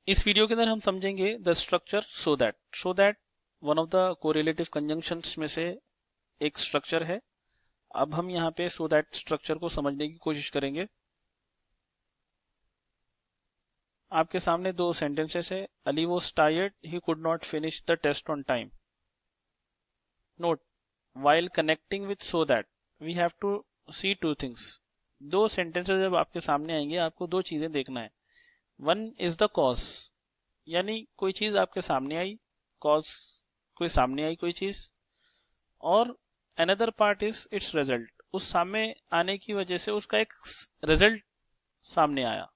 इस वीडियो के अंदर हम समझेंगे the structure so that one of the correlative conjunctions में से एक स्ट्रक्चर है। अब हम यहाँ पे सो दैट स्ट्रक्चर को समझने की कोशिश करेंगे। आपके सामने दो सेंटेंसेस है। Ali was tired, he could not finish the test on time. Note, while connecting with so that we have to see two things। दो सेंटेंसेस जब आपके सामने आएंगे आपको दो चीजें देखना है। वन इज द कॉज, यानी कोई चीज आपके सामने आई, कॉज कोई सामने आई कोई चीज, और another part is it's result, उस सामने आने की वजह से उसका एक रिजल्ट सामने आया,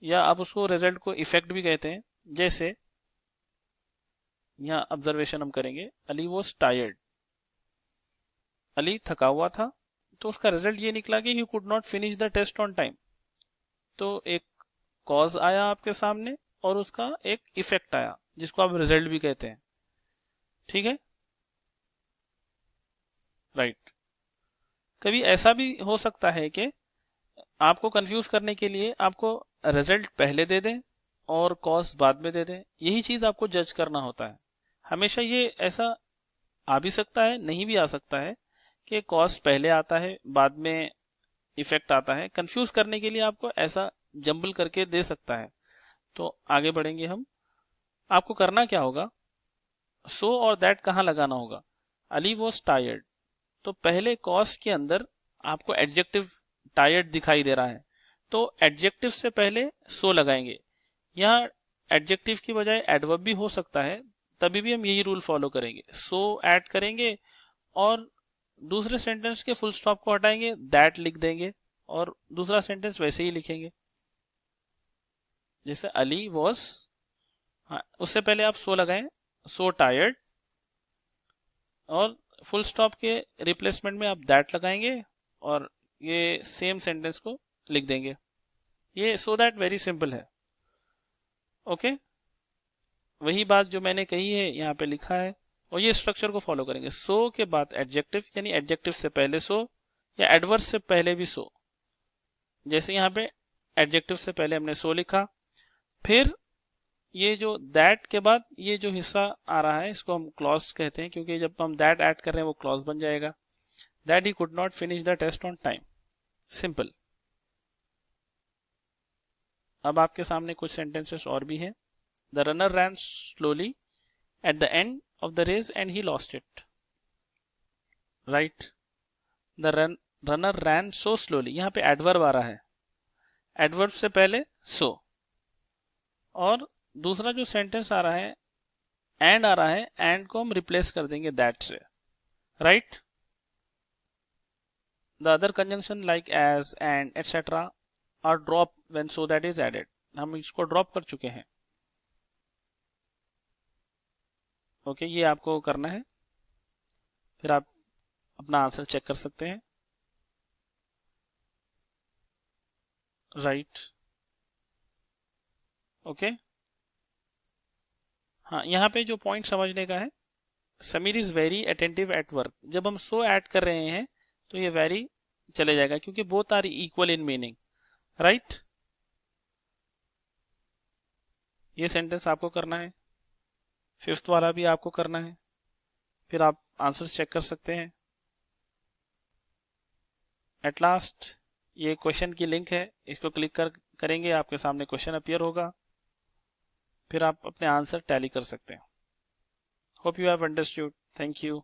या आप उसको रिजल्ट को इफेक्ट भी कहते हैं। जैसे यहाँ ऑब्जर्वेशन हम करेंगे, अली वॉज टायर्ड, अली थका हुआ था, तो उसका रिजल्ट ये निकला कि he could not finish the test on time. तो एक कॉज आया आपके सामने और उसका एक इफेक्ट आया जिसको आप रिजल्ट भी कहते हैं। ठीक है, राइट। कभी ऐसा भी हो सकता है कि आपको कंफ्यूज करने के लिए आपको रिजल्ट पहले दे दें और कॉज बाद में दे दें। यही चीज आपको जज करना होता है। हमेशा ये ऐसा आ भी सकता है, नहीं भी आ सकता है कि कॉज पहले आता है बाद में इफेक्ट आता है। कंफ्यूज करने के लिए आपको ऐसा जंबल करके दे सकता है। तो आगे बढ़ेंगे हम। आपको करना क्या होगा, सो और दैट कहां लगाना होगा। अली वॉज टायर्ड, तो पहले कॉज के अंदर आपको एडजेक्टिव टायर्ड दिखाई दे रहा है, तो एडजेक्टिव से पहले सो लगाएंगे। यहाँ एडजेक्टिव की बजाय एडवर्ब भी हो सकता है, तभी भी हम यही रूल फॉलो करेंगे। सो ऐड करेंगे और दूसरे सेंटेंस के फुल स्टॉप को हटाएंगे, दैट लिख देंगे और दूसरा सेंटेंस वैसे ही लिखेंगे। जैसे अली वॉज, हाँ, उससे पहले आप सो लगाएं, सो टायर्ड, और फुल स्टॉप के रिप्लेसमेंट में आप दैट लगाएंगे और ये सेम सेंटेंस को लिख देंगे। ये सो दैट वेरी सिंपल है। ओके, वही बात जो मैंने कही है यहाँ पे लिखा है, और ये स्ट्रक्चर को फॉलो करेंगे। सो के बाद एडजेक्टिव, यानी एडजेक्टिव से पहले सो या एडवर्ब से पहले भी सो। जैसे यहाँ पे एडजेक्टिव से पहले हमने सो लिखा, फिर ये जो दैट के बाद ये जो हिस्सा आ रहा है इसको हम क्लॉज कहते हैं, क्योंकि जब हम दैट ऐड कर रहे हैं वो क्लॉज बन जाएगा। That he could not finish the test on time, simple. अब आपके सामने कुछ सेंटेंसेस और भी हैं। The runner ran slowly at the end of the race and he lost it. Right, the runner ran so slowly, यहाँ पे adverb आ रहा है, एडवर्ब से पहले सो, और दूसरा जो सेंटेंस आ रहा है एंड आ रहा है, एंड को हम रिप्लेस कर देंगे दैट से। Right, the other conjunction like as, and etcetera are drop when so that is added. हम इसको ड्रॉप कर चुके हैं। ओके, ये आपको करना है, फिर आप अपना आंसर चेक कर सकते हैं। Right, okay. हाँ, यहाँ पे जो पॉइंट समझने का है, Sameer is very attentive at work. जब हम सो ऐड कर रहे हैं तो ये वेरी चले जाएगा, क्योंकि both are equal in meaning. Right, ये सेंटेंस आपको करना है, फिफ्थ वाला भी आपको करना है, फिर आप आंसर चेक कर सकते हैं। एट लास्ट ये क्वेश्चन की लिंक है, इसको क्लिक करेंगे, आपके सामने क्वेश्चन अपीयर होगा, फिर आप अपने आंसर टैली कर सकते हैं। Hope you have understood. Thank you.